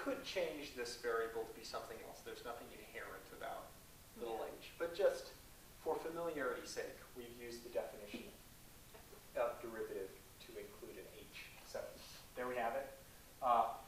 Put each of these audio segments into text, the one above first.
could change this variable to be something else. There's nothing inherent about little h. But just for familiarity's sake, we've used the definition of derivative to include an h. So there we have it.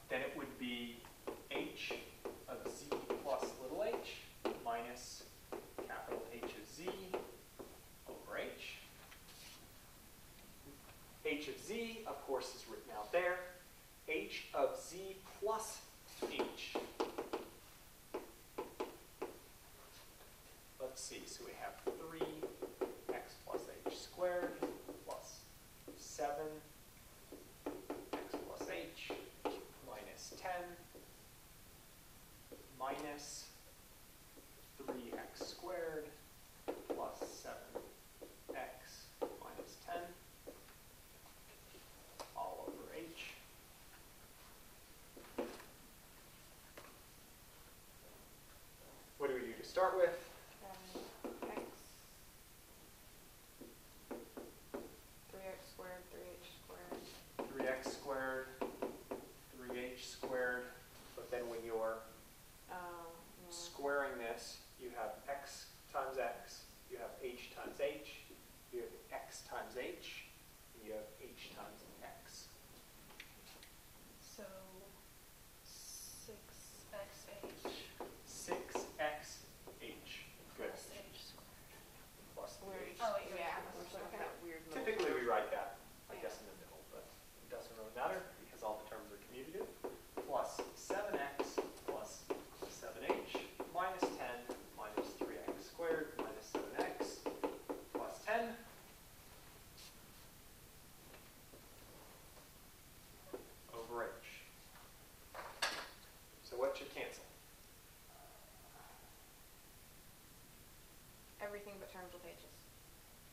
Then it would be h of z plus little h minus capital H of z over h. H of z, of course, is written out there. H of z plus h. Let's see, so we have 3x plus h squared plus 7x plus h minus 10 minus 3x squared plus 7x minus 10 all over h. What do we do to start with? X. 3x squared, 3h squared. 3x squared, 3h squared, but then when you're squaring this, you have x times x, you have h times h, you have x times h, and you have h times x. So 6xh 6xh. Good. plus h squared. Plus the h. Oh, yeah. We're kind of weird. Typically we write that, I guess, in the middle, but it doesn't really matter because all the terms are commutative. Plus 7x plus 7h minus 10 minus 3x squared minus 7x plus 10 over h. So what should cancel? Everything but terms with h's.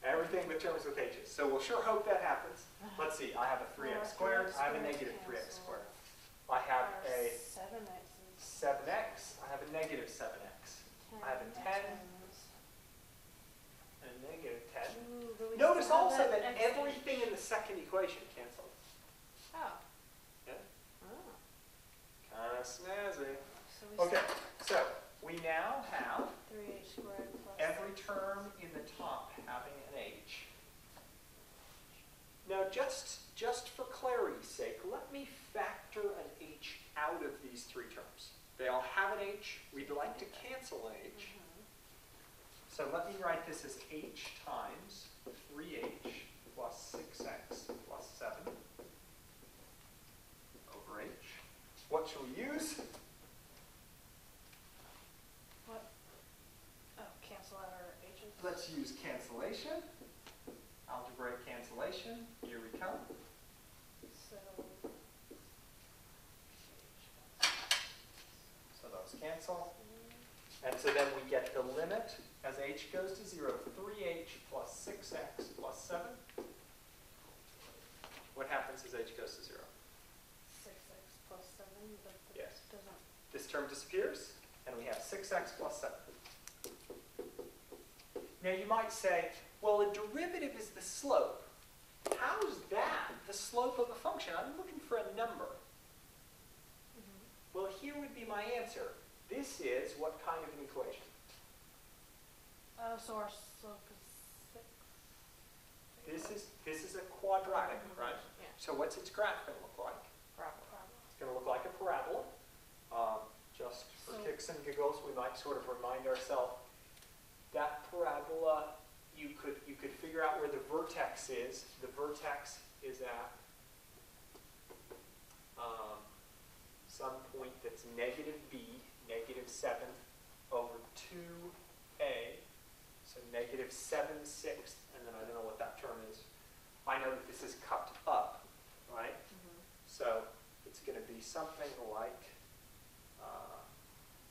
Everything but terms with h's. So we'll sure hope that happens. Let's see, I have a 3x squared, I have a negative 3x squared. I have a 7x, I have a negative 7x. I have a 10 and a negative 10. Notice also that everything in the second equation cancels. Oh. Yeah? Oh. Kind of snazzy. So we Okay, so we now have 3h squared plus every term in the top having an h. Now just for clarity's sake, let me factor an h out of these three terms. They all have an h. We'd like to cancel an h. So let me write this as h times 3h plus 6x plus 7 over h. What shall we use? What? Oh, cancel out our h's. Let's use cancellation. Algebraic cancellation. Here we come. So those cancel. And so then we get the limit as h goes to 0, 3h plus 6x plus 7. What happens as h goes to 0? 6x plus 7, but Yes. doesn't. This term disappears, and we have 6x plus 7. Now you might say, well, a derivative is the slope. How's that the slope of a function? I'm looking for a number. Well, here would be my answer. This is what kind of an equation? Oh, so our slope is 6. This is a quadratic, right? Yeah. So what's its graph going to look like? Parabola. It's going to look like a parabola. Just for kicks and giggles, we might sort of remind ourselves that parabola, you could figure out where the vertex is. The vertex is at some point that's negative b, negative 7 over 2a, so negative 7/6, and then I don't know what that term is. I know that this is cut up, right? So it's going to be something like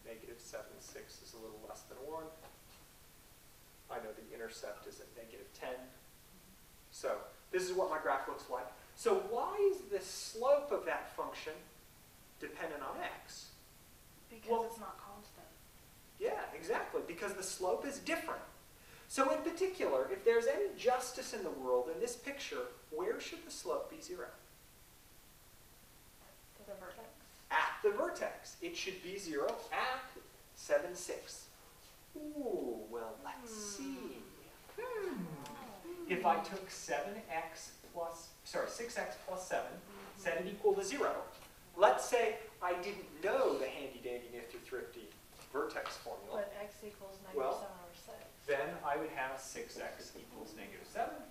negative 7/6 is a little less than 1. I know the intercept is at negative 10. So this is what my graph looks like. So why is the slope of that function dependent on x? Because it's not constant. Yeah, exactly, because the slope is different. So in particular, if there's any justice in the world in this picture, where should the slope be 0? To the vertex. At the vertex. It should be 0 at 7, 6. Ooh, well, let's see. If I took 6x plus 7, set it equal to 0, let's say I didn't know the handy-dandy nifty thrifty vertex formula. But x equals -7 Well, over 6. Then I would have 6x equals -7.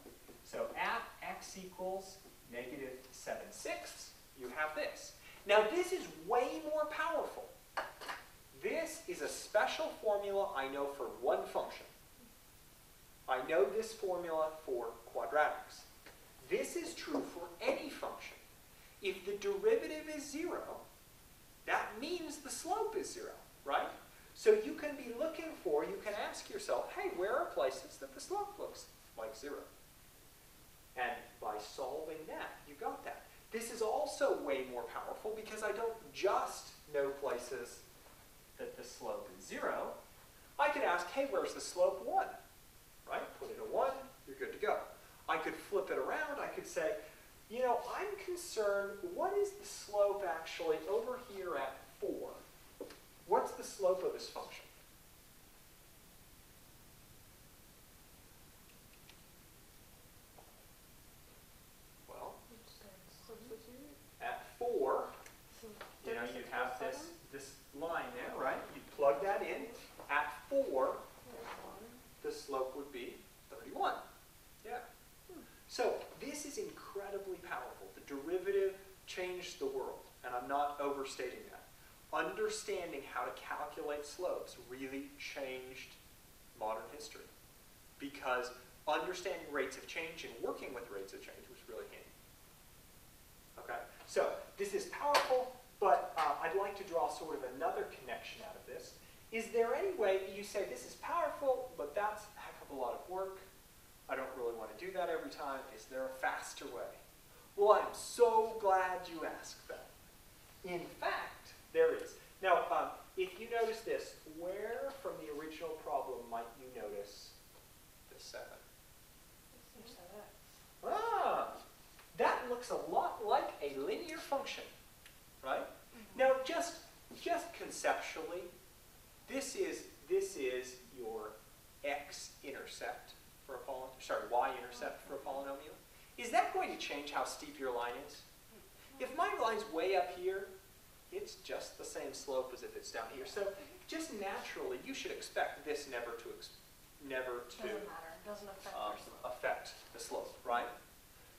So at x equals -7, 6, you have this. Now this is way more powerful. This is a special formula I know for one function. I know this formula for quadratics. This is true for any function. If the derivative is 0, that means the slope is 0, right? So you can be looking for, you can ask yourself, hey, where are places that the slope looks like 0? And by solving that, you got that. This is also way more powerful because I don't just know places that the slope is 0. I could ask, hey, where's the slope 1? Right? Put in a 1, you're good to go. I could flip it around. I could say, you know, I'm concerned, what is the slope actually over here at 4? What's the slope of this function? Well, at 4, you know, you have this line there, right? You plug that in. At 4, the slope would be 31. Yeah. So this is incredibly powerful. The derivative changed the world, and I'm not overstating that. Understanding how to calculate slopes really changed modern history, because understanding rates of change and working with rates of change was really handy. Okay, so this is powerful, but I'd like to draw sort of another connection out of this. Is there any way you say this is powerful, but that's a heck of a lot of work? I don't really want to do that every time. Is there a faster way? Well, I'm so glad you asked that. In fact, there is. Now, if you notice this, where from the original problem might you notice the 7? Ah, that looks a lot like a linear function, right? Now, just conceptually, this is your x-intercept for a y-intercept for a polynomial. Is that going to change how steep your line is? If my line's way up here, it's just the same slope as if it's down here. So just naturally, you should expect this never to Doesn't matter. It doesn't affect the slope, right?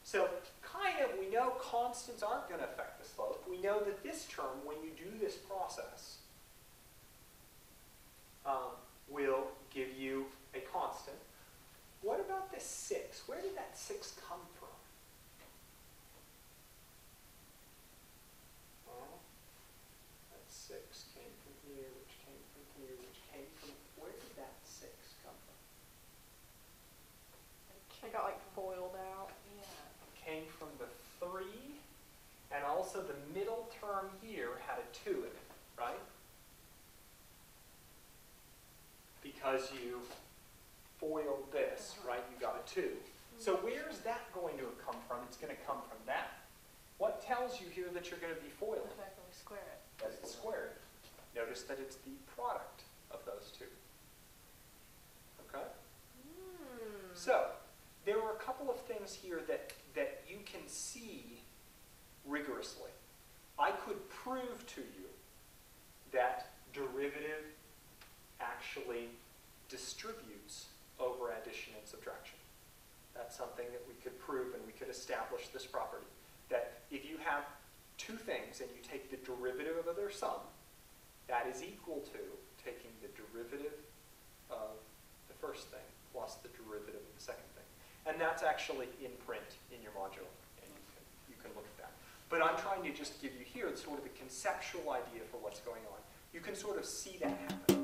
So kind of, we know constants aren't going to affect the slope. We know that this term, when you do this process, will give you a constant. What about this 6? Where did that 6 come from? Well, that 6 came from here, which came from here, which came from... Where did that 6 come from? It got like foiled out. Yeah. Came from the 3, and also the middle term here had a 2 in it, right? Because you foiled this, right? You got a 2. So where's that going to come from? It's going to come from that. What tells you here that you're going to be foiling? The fact that we square it. That it's squared. Notice that it's the product of those two. Okay? So there are a couple of things here that you can see rigorously. I could prove to you that derivative actually distributes over addition and subtraction. That's something that we could prove, and we could establish this property. That if you have two things and you take the derivative of their sum, that is equal to taking the derivative of the first thing plus the derivative of the second thing. And that's actually in print in your module, and you can look at that. But I'm trying to just give you here sort of a conceptual idea for what's going on. You can sort of see that happen.